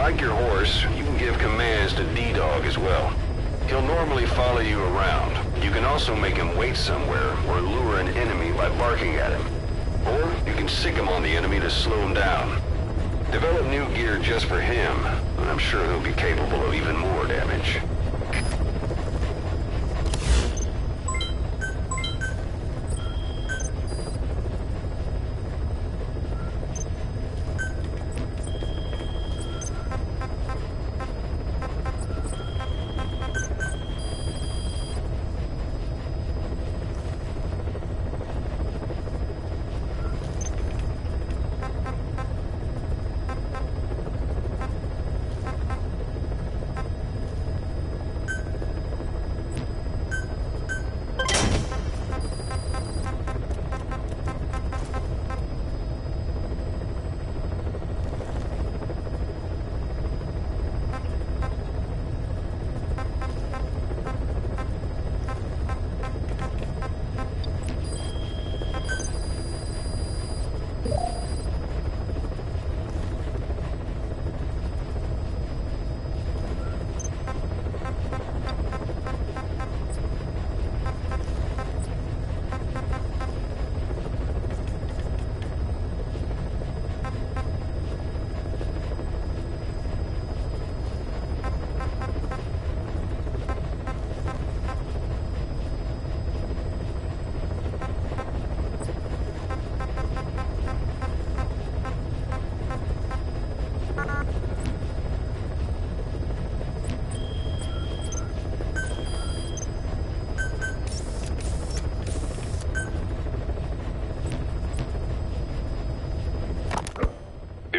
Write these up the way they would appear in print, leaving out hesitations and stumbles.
Like your horse, you can give commands to D-Dog as well. He'll normally follow you around. You can also make him wait somewhere or lure an enemy by barking at him. Or you can sick him on the enemy to slow him down. Develop new gear just for him, and I'm sure he'll be capable of even more damage.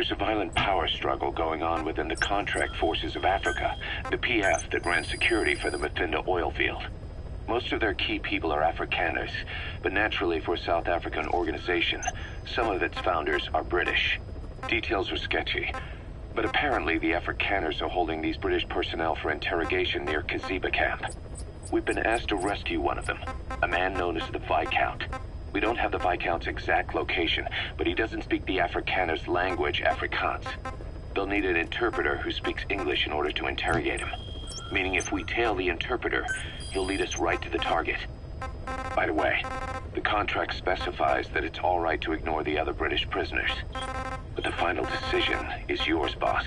There's a violent power struggle going on within the Contract Forces of Africa, the PF that ran security for the Mafinda oil field. Most of their key people are Afrikaners, but naturally for a South African organization, some of its founders are British. Details are sketchy, but apparently the Afrikaners are holding these British personnel for interrogation near Kaziba camp. We've been asked to rescue one of them, a man known as the Viscount. We don't have the Viscount's exact location, but he doesn't speak the Afrikaners' language, Afrikaans. They'll need an interpreter who speaks English in order to interrogate him. Meaning if we tail the interpreter, he'll lead us right to the target. By the way, the contract specifies that it's all right to ignore the other British prisoners. But the final decision is yours, boss.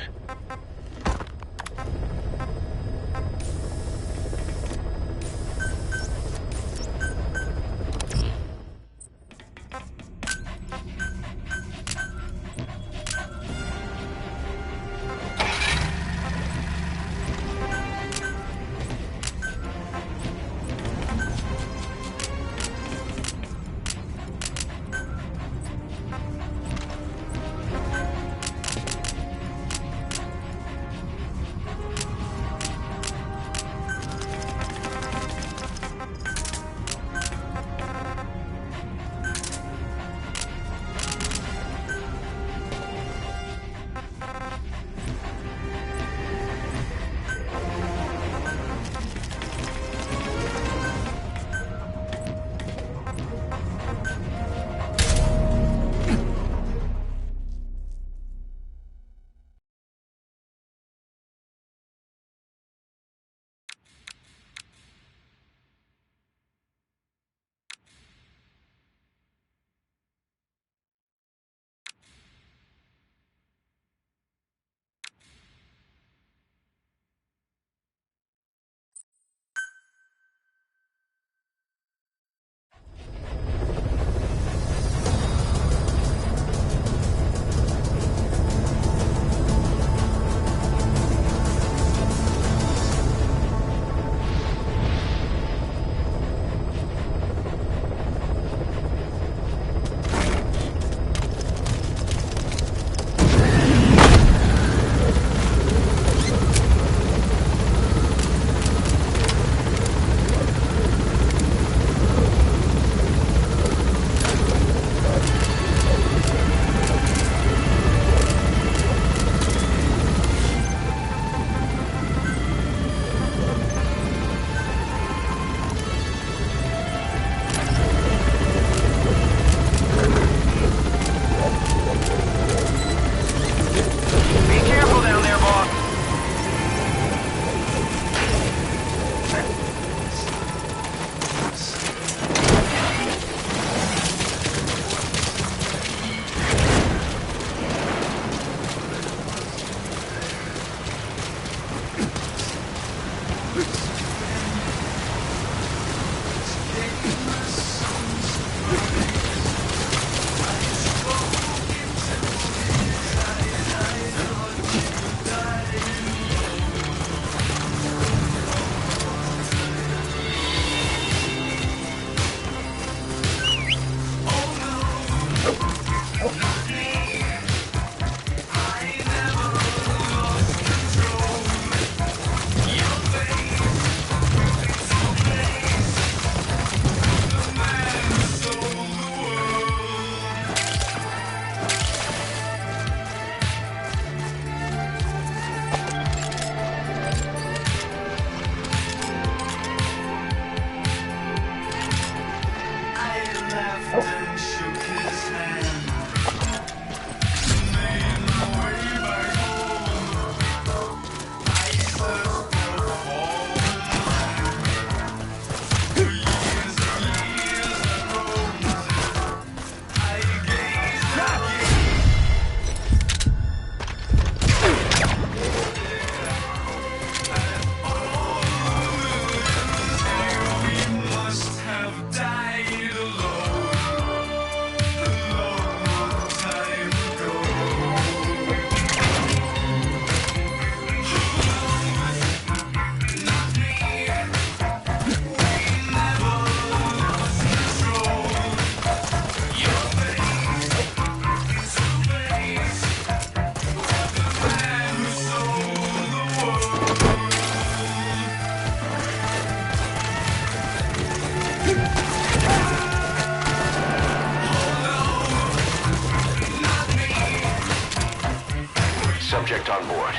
Subject on board.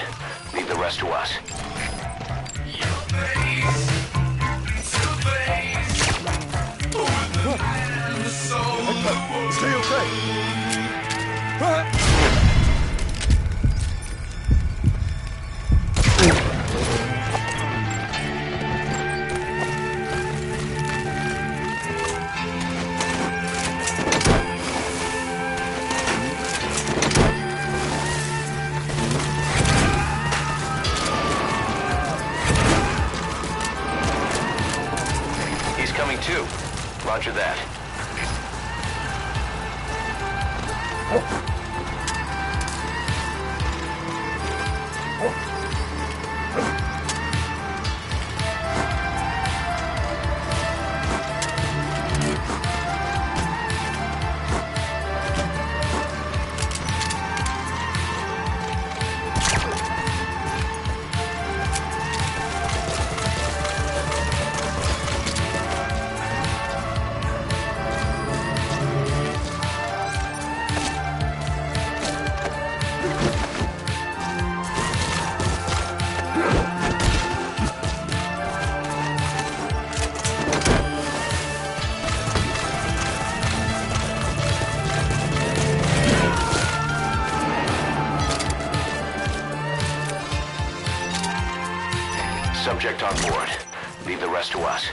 Leave the rest to us. Stay okay. He's coming too. Roger that. Subject on board. Leave the rest to us.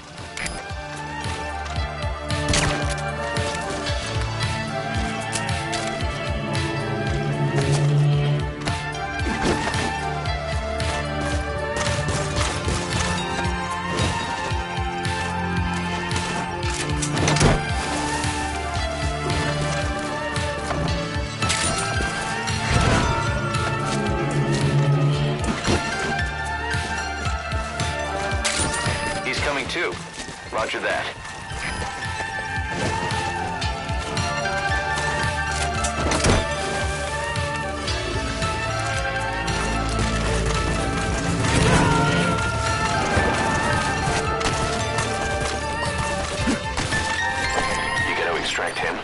Coming too. Roger that. You gotta extract him.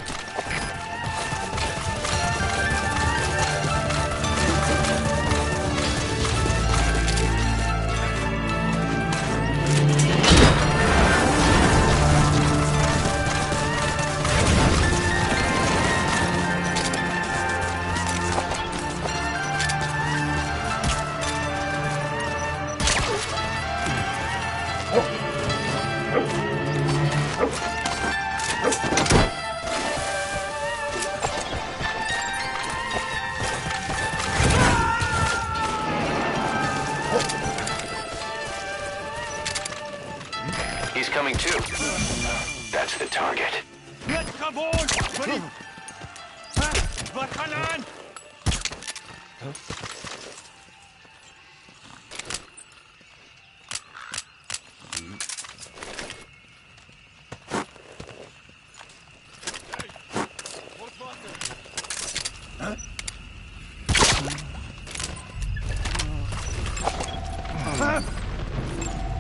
He's coming too. That's the target. Let's come on! Wat gaan aan?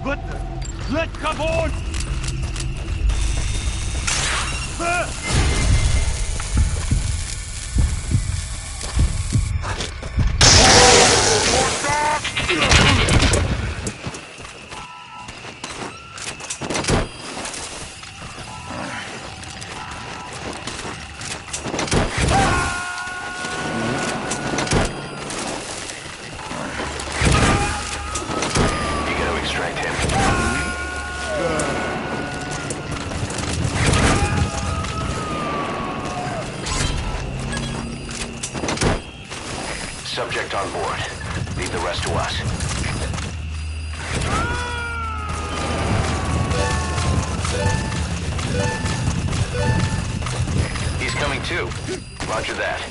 Wat? Let's come on! Subject on board. Leave the rest to us. He's coming too. Roger that.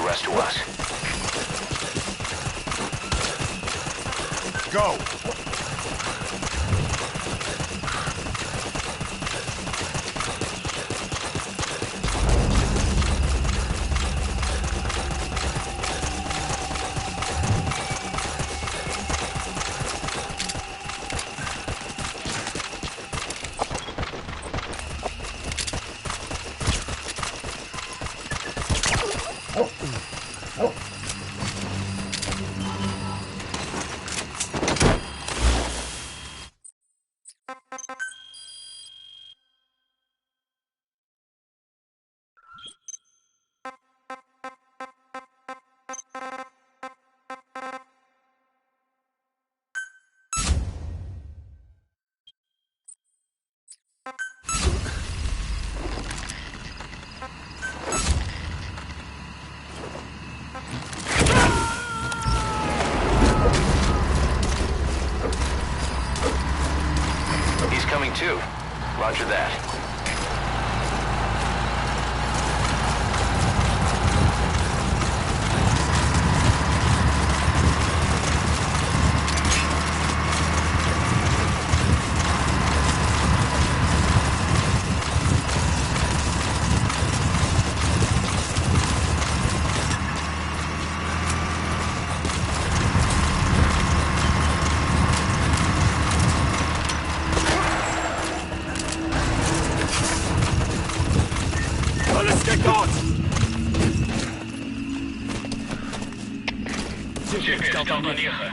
rest to us. Go! Coming too. Roger that.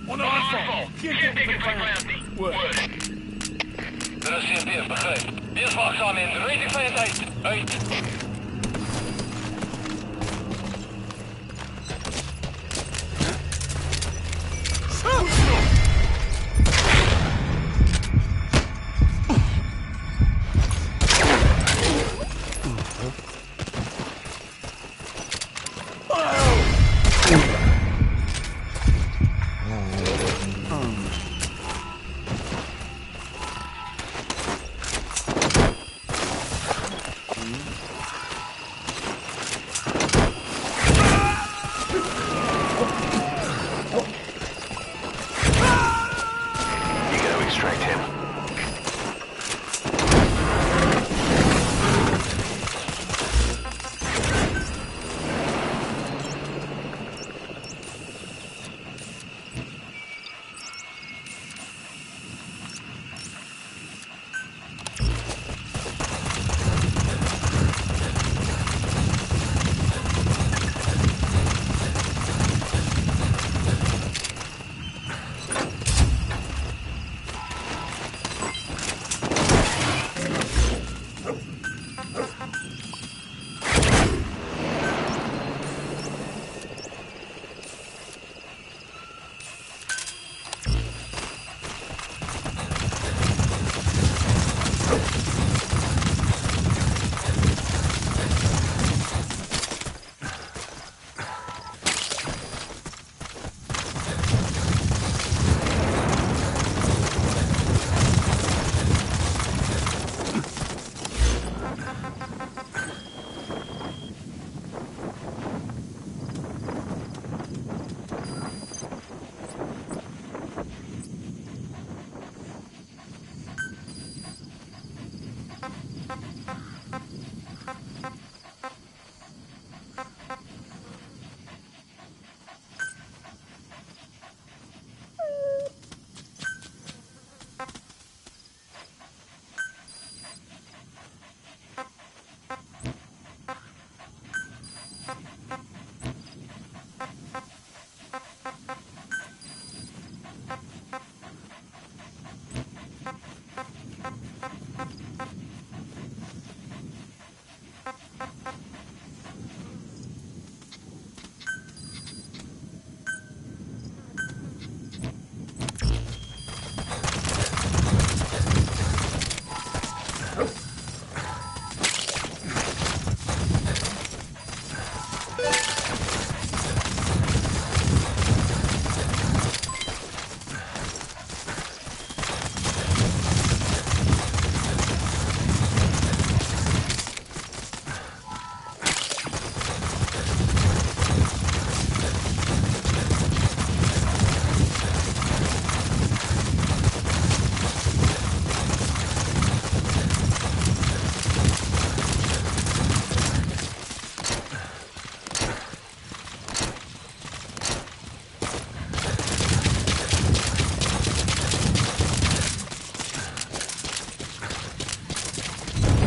On a rafale! Geen tegenvijand! Word. Er is CP, begrijp. Wees waakzaam en rijd die vijand uit. Uit.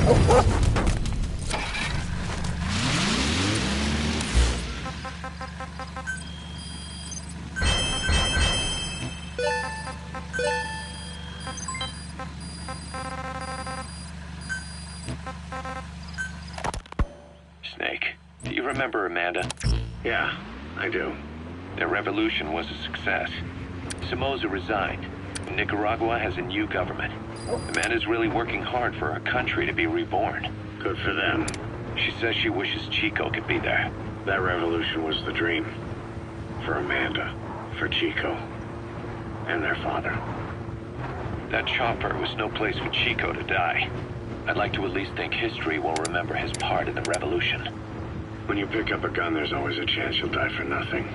Snake, do you remember Amanda? Yeah, I do. Their revolution was a success. Somoza resigned. Nicaragua has a new government. Amanda's really working hard for her country to be reborn. Good for them. She says she wishes Chico could be there. That revolution was the dream. For Amanda, for Chico, and their father. That chopper was no place for Chico to die. I'd like to at least think history will remember his part in the revolution. When you pick up a gun, there's always a chance you'll die for nothing.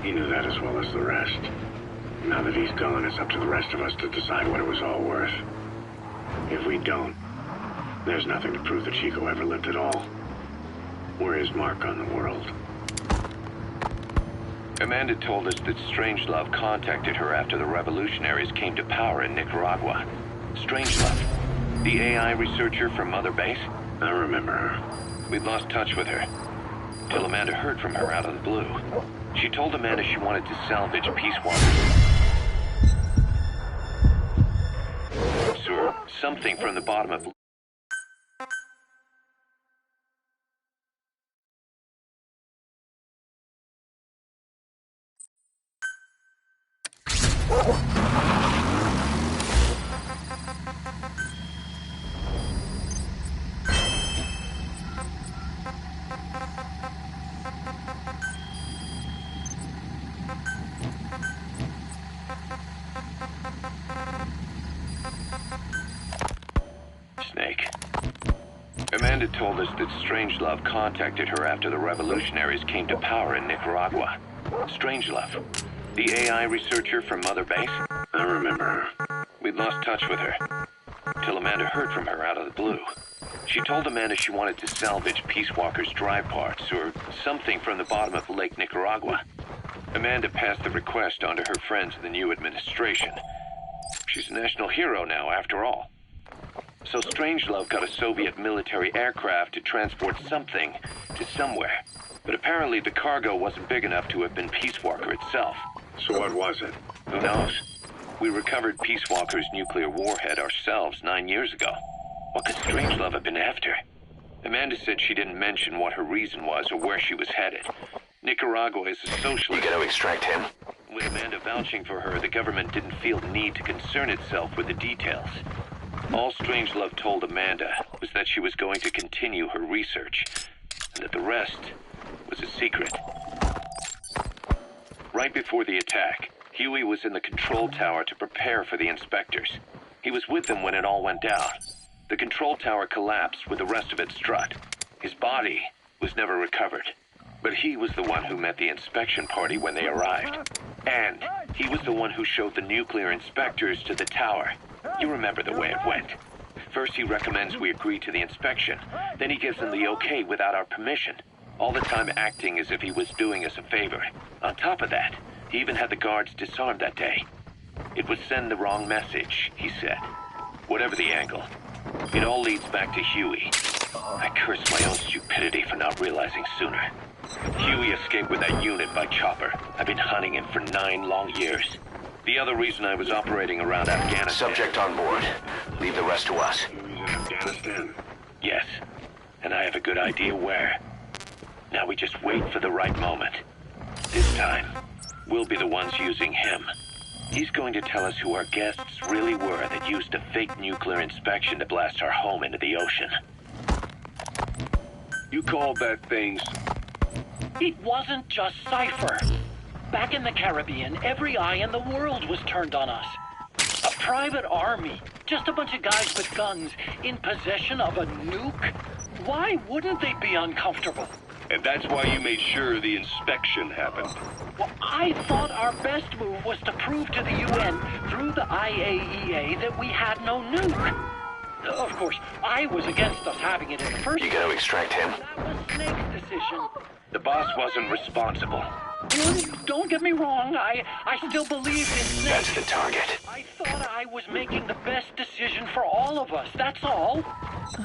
He knew that as well as the rest. Now that he's gone, it's up to the rest of us to decide what it was all worth. If we don't, there's nothing to prove that Chico ever lived at all. We're his mark on the world. Amanda told us that Strangelove contacted her after the revolutionaries came to power in Nicaragua. Strangelove, the AI researcher from Mother Base? I remember her. We'd lost touch with her, till Amanda heard from her out of the blue. She told Amanda she wanted to salvage Peace Walkers. Sir, something from the bottom of... Snake. Amanda told us that Strangelove contacted her after the revolutionaries came to power in Nicaragua. Strangelove, the AI researcher from Mother Base? I remember her. We'd lost touch with her, till Amanda heard from her out of the blue. She told Amanda she wanted to salvage Peace Walker's drive parts, or something from the bottom of Lake Nicaragua. Amanda passed the request on to her friends in the new administration. She's a national hero now, after all. So Strangelove got a Soviet military aircraft to transport something to somewhere. But apparently the cargo wasn't big enough to have been Peace Walker itself. So what was it? Who knows? We recovered Peace Walker's nuclear warhead ourselves 9 years ago. What could Strangelove have been after? Amanda said she didn't mention what her reason was or where she was headed. Nicaragua is a socialist... You gotta extract him? With Amanda vouching for her, the government didn't feel the need to concern itself with the details. All Strangelove told Amanda was that she was going to continue her research, and that the rest was a secret. Right before the attack, Huey was in the control tower to prepare for the inspectors. He was with them when it all went down. The control tower collapsed with the rest of its strut. His body was never recovered. But he was the one who met the inspection party when they arrived. And he was the one who showed the nuclear inspectors to the tower. You remember the way it went. First he recommends we agree to the inspection. Then he gives them the okay without our permission. All the time acting as if he was doing us a favor. On top of that, he even had the guards disarmed that day. It would send the wrong message, he said. Whatever the angle, it all leads back to Huey. I curse my own stupidity for not realizing sooner. Huey escaped with that unit by chopper. I've been hunting him for 9 long years. The other reason I was operating around Afghanistan... Subject on board. Leave the rest to us. Huey's in Afghanistan. Yes, and I have a good idea where. Now we just wait for the right moment. This time, we'll be the ones using him. He's going to tell us who our guests really were that used a fake nuclear inspection to blast our home into the ocean. You call that things... It wasn't just Cypher. Back in the Caribbean, every eye in the world was turned on us. A private army, just a bunch of guys with guns, in possession of a nuke? Why wouldn't they be uncomfortable? And that's why you made sure the inspection happened. Well, I thought our best move was to prove to the UN through the IAEA that we had no nuke. Of course, I was against us having it in the first place. You gotta extract him? That was Snake's decision. The boss wasn't responsible. Don't get me wrong, I still believed in Snake. That's the target. I thought thought I was making the best decision for all of us, that's all.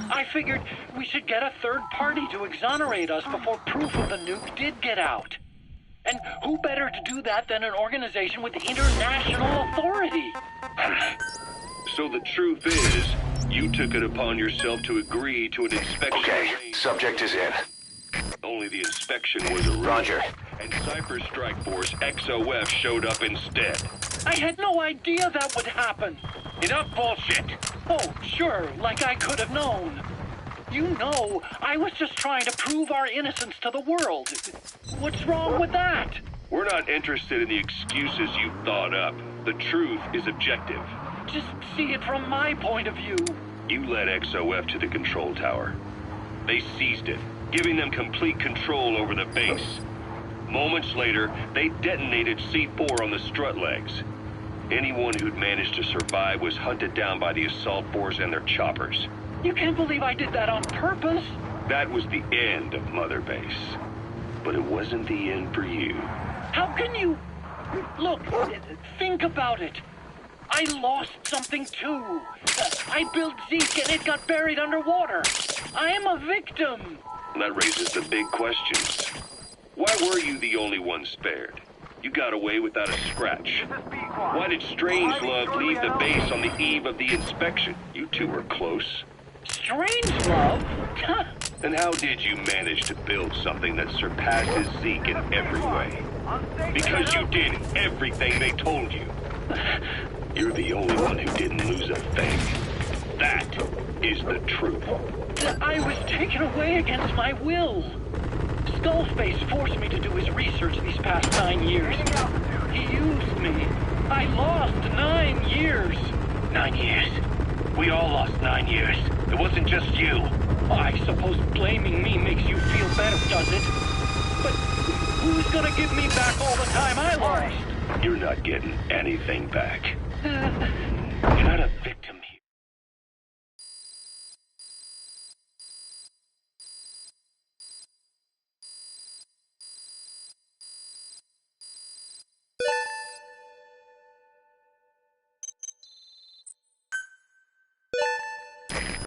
I figured we should get a third party to exonerate us before proof of the nuke did get out. And who better to do that than an organization with international authority? So the truth is, you took it upon yourself to agree to an inspection. Okay, subject is in. Only the inspection was a ruse. Roger. And Cypher Strike Force XOF showed up instead. I had no idea that would happen. Enough bullshit. Oh, sure, like I could have known. You know, I was just trying to prove our innocence to the world. What's wrong with that? We're not interested in the excuses you thought up. The truth is objective. Just see it from my point of view. You led XOF to the control tower. They seized it, giving them complete control over the base. Moments later, they detonated C4 on the strut legs. Anyone who'd managed to survive was hunted down by the assault force and their choppers. You can't believe I did that on purpose. That was the end of Mother Base. But it wasn't the end for you. How can you... Look, think about it. I lost something too. I built Zeke and it got buried underwater. I am a victim. That raises the big questions. Why were you the only one spared? You got away without a scratch. Why did Strangelove leave the base on the eve of the inspection? You two were close. Strangelove? And how did you manage to build something that surpasses Zeke in every way? Because you did everything they told you. You're the only one who didn't lose a thing. That is the truth. I was taken away against my will. Skullspace forced me to do his research these past 9 years. He used me. I lost 9 years. 9 years. We all lost 9 years. It wasn't just you. I suppose blaming me makes you feel better, does it? But who's gonna give me back all the time I lost? You're not getting anything back. You're not a victim here.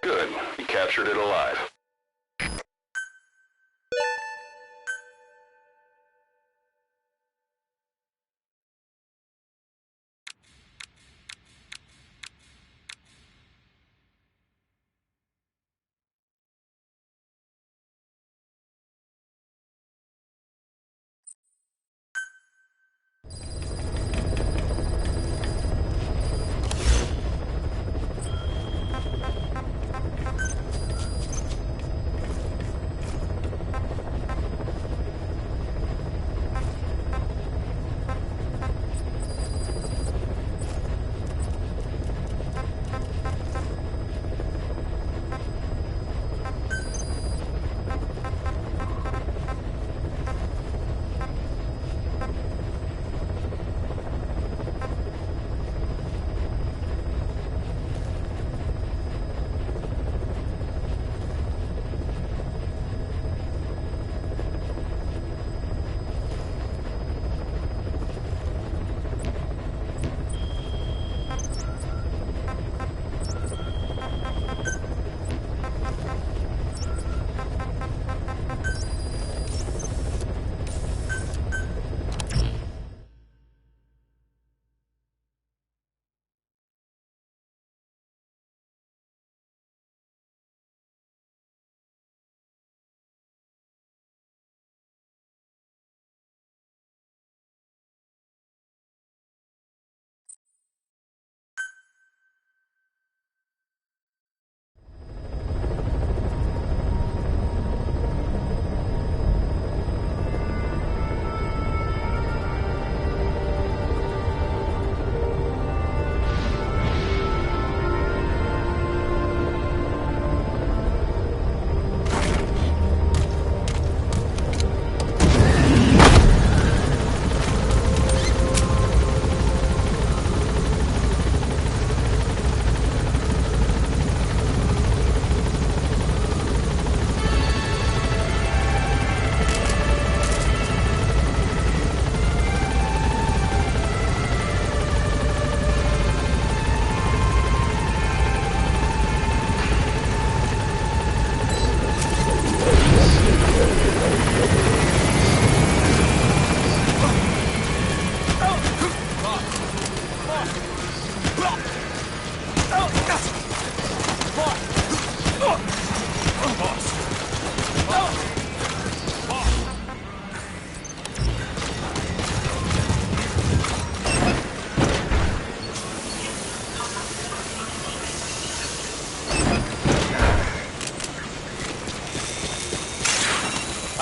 Good. You captured it alive.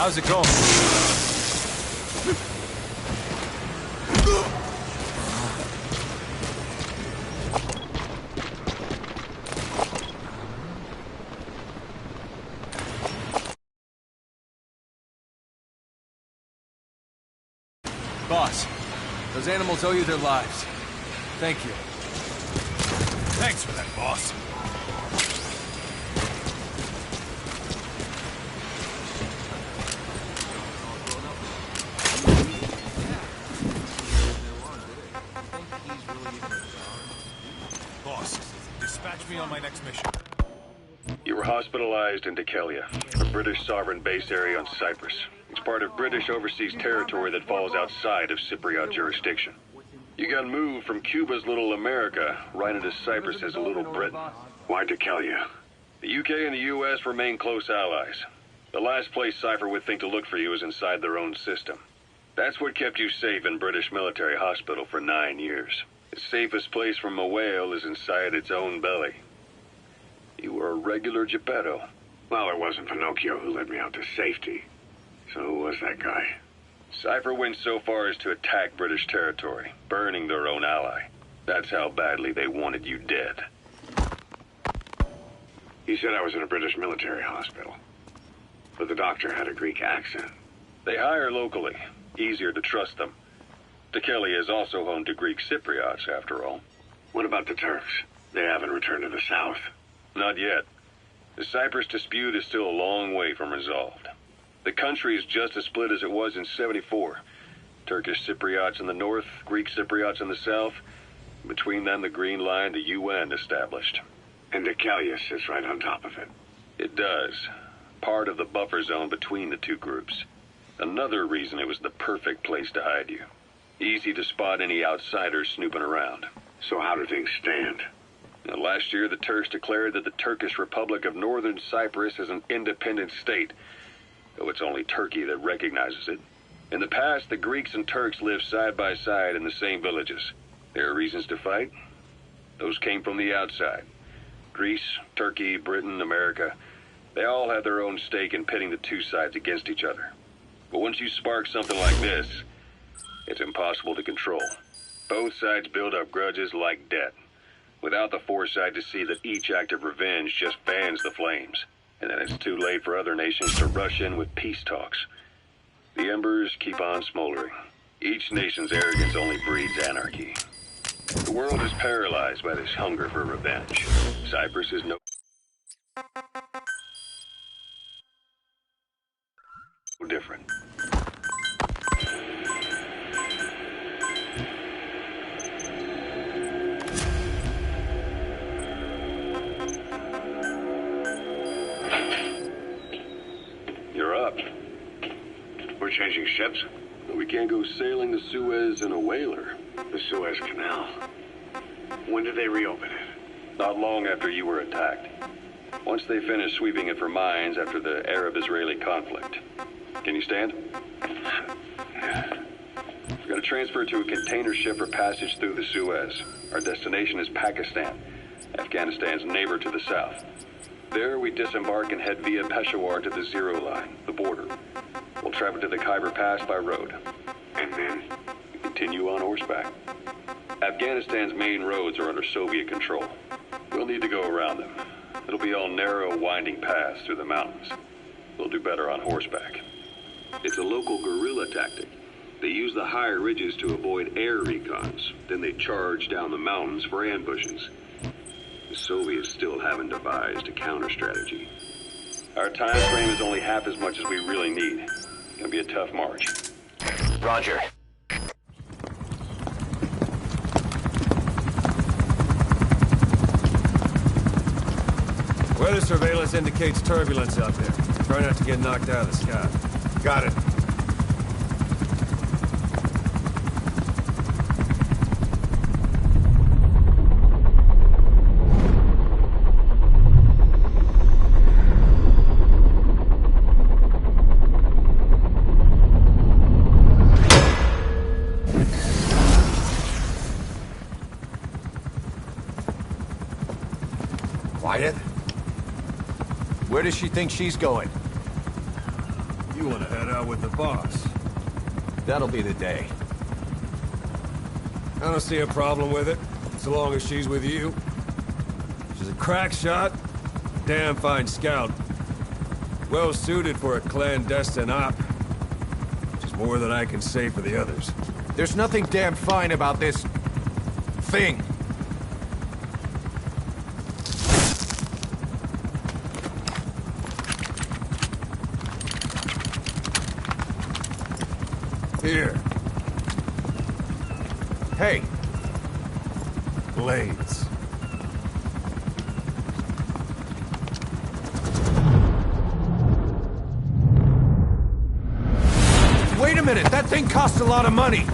How's it going? Boss, those animals owe you their lives. Thank you. Thanks for that, boss. Boss, dispatch me on my next mission. You were hospitalized in Dekelia, a British sovereign base area on Cyprus. It's part of British overseas territory that falls outside of Cypriot jurisdiction. You got moved from Cuba's Little America right into Cyprus as a Little Britain. Why Dekelia? The UK and the US remain close allies. The last place Cypher would think to look for you is inside their own system. That's what kept you safe in British military hospital for 9 years. The safest place from a whale is inside its own belly. You were a regular Geppetto. Well, it wasn't Pinocchio who led me out to safety. So who was that guy? Cypher went so far as to attack British territory, burning their own ally. That's how badly they wanted you dead. He said I was in a British military hospital. But the doctor had a Greek accent. They hire locally. Easier to trust them. Dekelia is also home to Greek Cypriots, after all. What about the Turks? They haven't returned to the south. Not yet. The Cyprus dispute is still a long way from resolved. The country is just as split as it was in '74. Turkish Cypriots in the north, Greek Cypriots in the south. Between them, the Green Line, the UN established. And Dekelia sits right on top of it. It does. Part of the buffer zone between the two groups. Another reason it was the perfect place to hide you. Easy to spot any outsiders snooping around. So how do things stand? Now, last year, the Turks declared that the Turkish Republic of Northern Cyprus is an independent state, though it's only Turkey that recognizes it. In the past, the Greeks and Turks lived side by side in the same villages. There are reasons to fight. Those came from the outside. Greece, Turkey, Britain, America, they all have their own stake in pitting the two sides against each other. But once you spark something like this, it's impossible to control. Both sides build up grudges like debt, without the foresight to see that each act of revenge just fans the flames. And then it's too late for other nations to rush in with peace talks. The embers keep on smoldering. Each nation's arrogance only breeds anarchy. The world is paralyzed by this hunger for revenge. Cyprus is no different. You're up. We're changing ships? We can't go sailing the Suez in a whaler. The Suez Canal. When did they reopen it? Not long after you were attacked. Once they finished sweeping it for mines after the Arab-Israeli conflict. Can you stand? We're going to transfer to a container ship for passage through the Suez. Our destination is Pakistan, Afghanistan's neighbor to the south. There, we disembark and head via Peshawar to the Zero Line, the border. We'll travel to the Khyber Pass by road. And then? We continue on horseback. Afghanistan's main roads are under Soviet control. We'll need to go around them. It'll be all narrow, winding paths through the mountains. We'll do better on horseback. It's a local guerrilla tactic. They use the higher ridges to avoid air recons. Then they charge down the mountains for ambushes. The Soviets still haven't devised a counter-strategy. Our time frame is only half as much as we really need. It's gonna be a tough march. Roger. Weather surveillance indicates turbulence out there. Try not to get knocked out of the sky. Got it. Wyatt? Where does she think she's going? You You want to head out with the boss? That'll be the day. I don't see a problem with it, so long as she's with you. She's a crack shot, damn fine scout. Well suited for a clandestine op. Which is more than I can say for the others. There's nothing damn fine about this... thing. Here. Hey. Blades. Wait a minute, that thing costs a lot of money.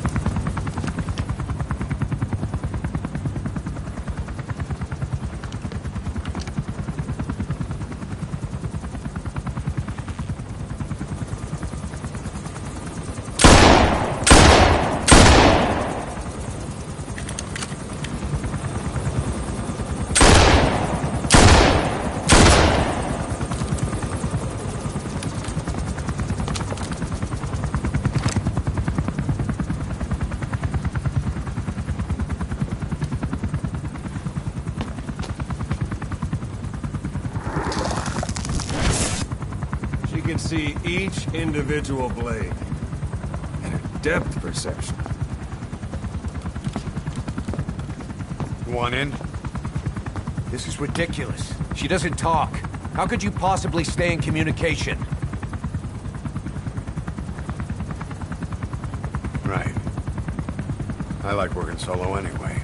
You can see each individual blade. And her depth perception. Want in? This is ridiculous. She doesn't talk. How could you possibly stay in communication? Right. I like working solo anyway.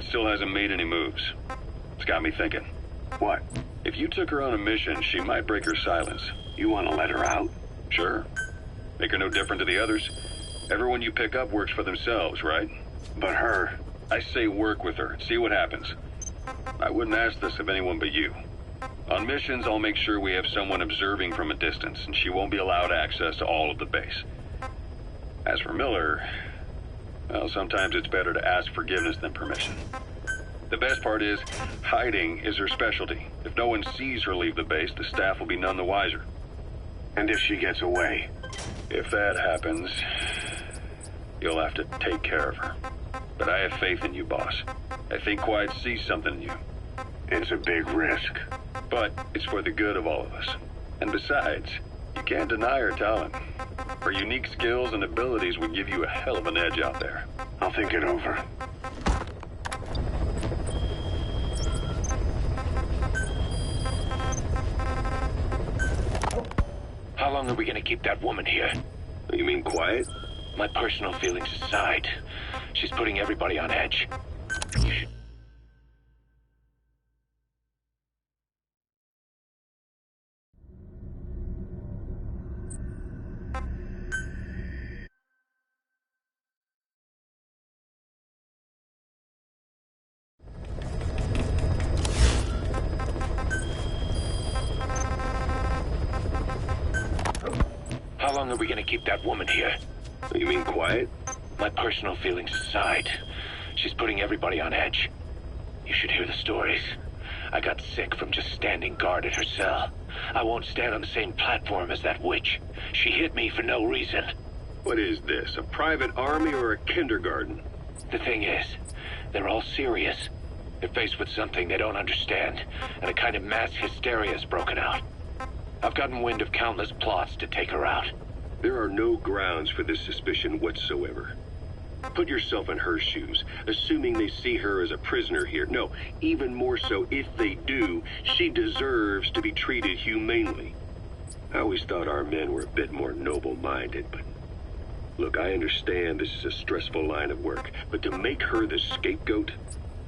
Still hasn't made any moves. It's got me thinking. What? If you took her on a mission, she might break her silence. You want to let her out? Sure. Make her no different to the others. Everyone you pick up works for themselves, right? But her... I say work with her. See what happens. I wouldn't ask this of anyone but you. On missions, I'll make sure we have someone observing from a distance, and she won't be allowed access to all of the base. As for Miller... well, sometimes it's better to ask forgiveness than permission. The best part is, hiding is her specialty. If no one sees her leave the base, the staff will be none the wiser. And if she gets away? If that happens, you'll have to take care of her. But I have faith in you, boss. I think Quiet sees something in you. It's a big risk. But it's for the good of all of us. And besides, you can't deny her talent. Her unique skills and abilities would give you a hell of an edge out there. I'll think it over. How long are we gonna keep that woman here? You mean Quiet? My personal feelings aside, she's putting everybody on edge. You should... How long are we gonna keep that woman here? You mean quiet? My personal feelings aside, she's putting everybody on edge. You should hear the stories. I got sick from just standing guard at her cell. I won't stand on the same platform as that witch. She hit me for no reason. What is this, a private army or a kindergarten? The thing is, they're all serious. They're faced with something they don't understand, and a kind of mass hysteria's broken out. I've gotten wind of countless plots to take her out. There are no grounds for this suspicion whatsoever. Put yourself in her shoes, assuming they see her as a prisoner here. No, even more so, if they do, she deserves to be treated humanely. I always thought our men were a bit more noble-minded, but... Look, I understand this is a stressful line of work, but to make her the scapegoat...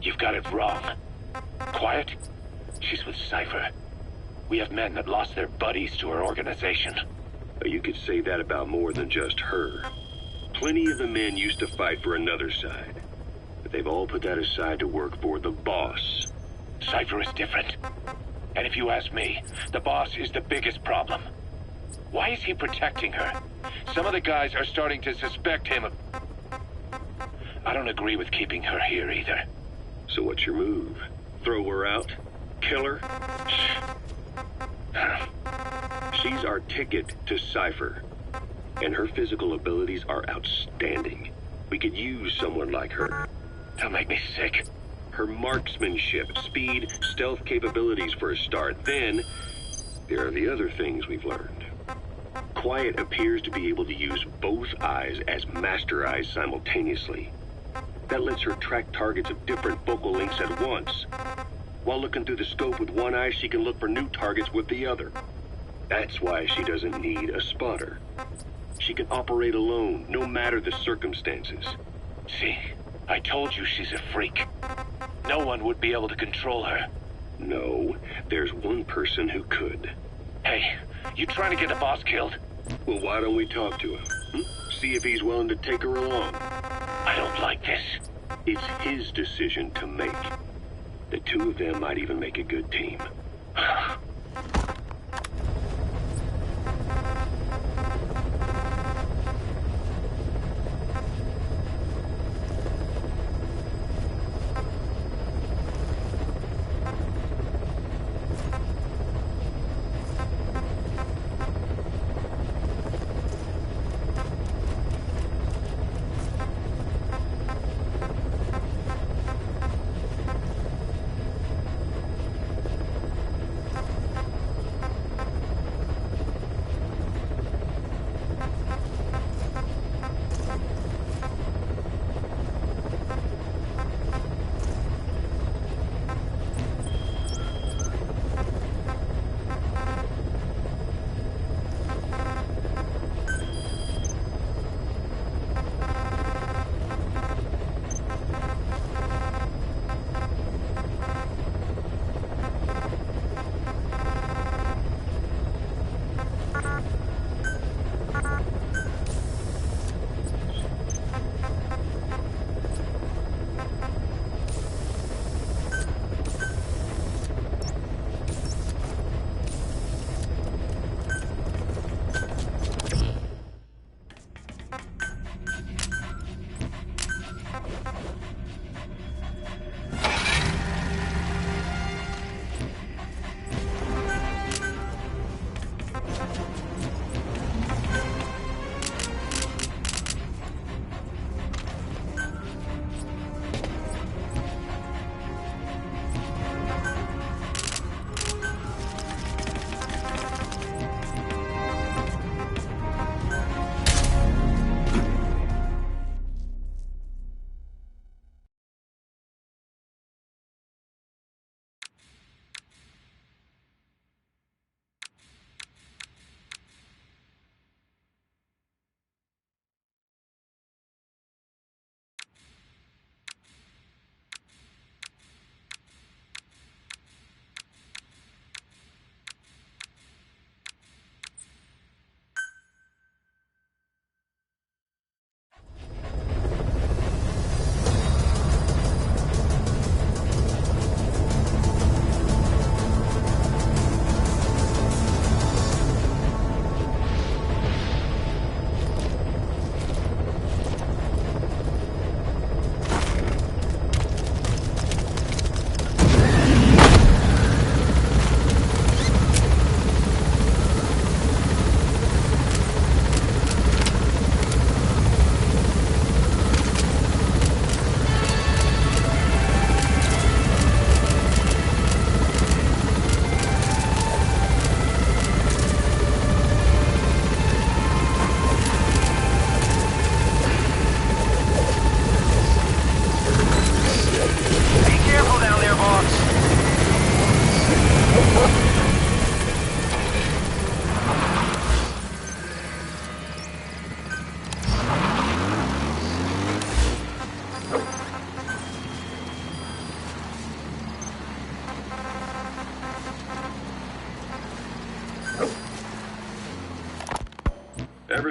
You've got it wrong. Quiet? She's with Cypher. We have men that lost their buddies to her organization. You could say that about more than just her. Plenty of the men used to fight for another side, but they've all put that aside to work for the boss. Cypher is different. And if you ask me, the boss is the biggest problem. Why is he protecting her? Some of the guys are starting to suspect him of... I don't agree with keeping her here either. So what's your move? Throw her out? Kill her? She's our ticket to Cypher, and her physical abilities are outstanding. We could use someone like her. Don't make me sick. Her marksmanship, speed, stealth capabilities for a start. Then, there are the other things we've learned. Quiet appears to be able to use both eyes as master eyes simultaneously. That lets her track targets of different focal lengths at once. While looking through the scope with one eye, she can look for new targets with the other. That's why she doesn't need a spotter. She can operate alone, no matter the circumstances. See, I told you she's a freak. No one would be able to control her. No, there's one person who could. Hey, you trying to get the boss killed? Well, why don't we talk to him? See if he's willing to take her along. I don't like this. It's his decision to make. The two of them might even make a good team.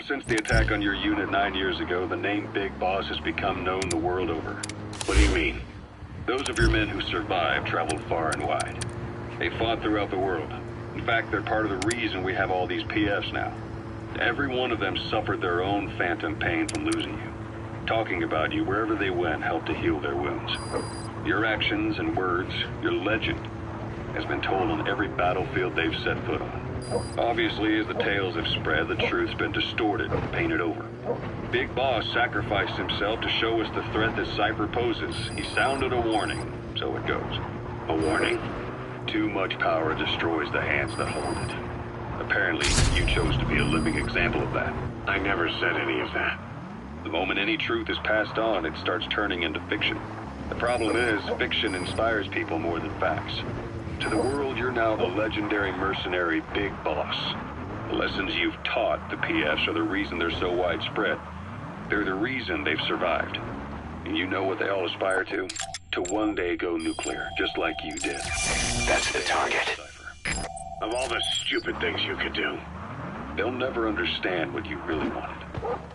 since the attack on your unit 9 years ago, the name Big Boss has become known the world over. What do you mean? Those of your men who survived traveled far and wide. They fought throughout the world. In fact, they're part of the reason we have all these PFs now. Every one of them suffered their own phantom pain from losing you. Talking about you wherever they went helped to heal their wounds. Your actions and words, your legend, has been told on every battlefield they've set foot on. Obviously, as the tales have spread, the truth's been distorted and painted over. Big Boss sacrificed himself to show us the threat that Cypher poses. He sounded a warning, so it goes. A warning? Too much power destroys the hands that hold it. Apparently, you chose to be a living example of that. I never said any of that. The moment any truth is passed on, it starts turning into fiction. The problem is, fiction inspires people more than facts. To the world, you're now the legendary mercenary Big Boss. The lessons you've taught the PFs are the reason they're so widespread. They're the reason they've survived. And you know what they all aspire to? To one day go nuclear, just like you did. That's the target. Of all the stupid things you could do. They'll never understand what you really wanted.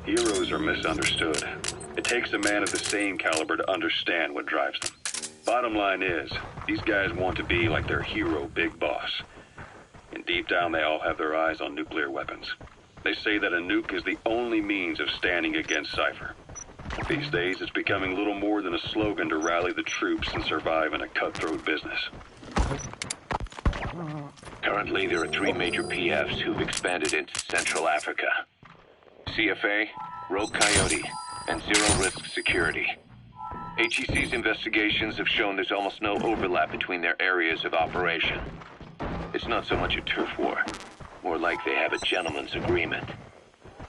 Heroes are misunderstood. It takes a man of the same caliber to understand what drives them. Bottom line is, these guys want to be like their hero, Big Boss. And deep down, they all have their eyes on nuclear weapons. They say that a nuke is the only means of standing against Cypher. These days, it's becoming little more than a slogan to rally the troops and survive in a cutthroat business. Currently, there are 3 major PFs who've expanded into Central Africa. CFA, Rogue Coyote, and Zero Risk Security. HEC's investigations have shown there's almost no overlap between their areas of operation. It's not so much a turf war, more like they have a gentleman's agreement.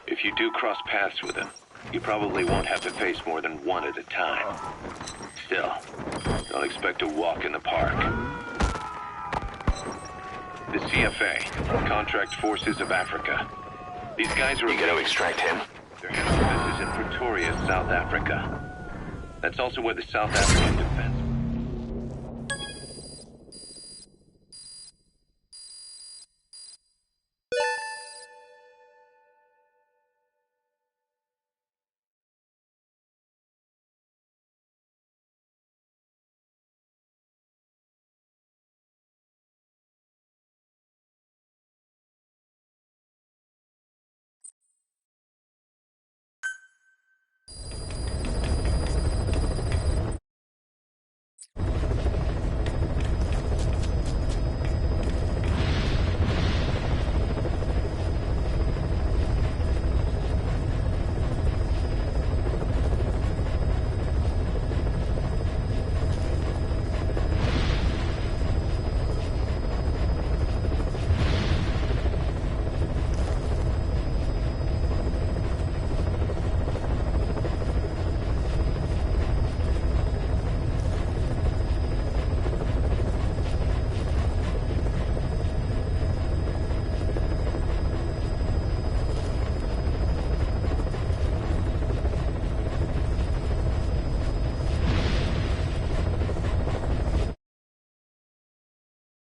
If you do cross paths with them, you probably won't have to face more than one at a time. Still, don't expect a walk in the park. The CFA, Contract Forces of Africa. These guys are... You gotta extract him. Their head office is in Pretoria, South Africa. That's also where the South African Defense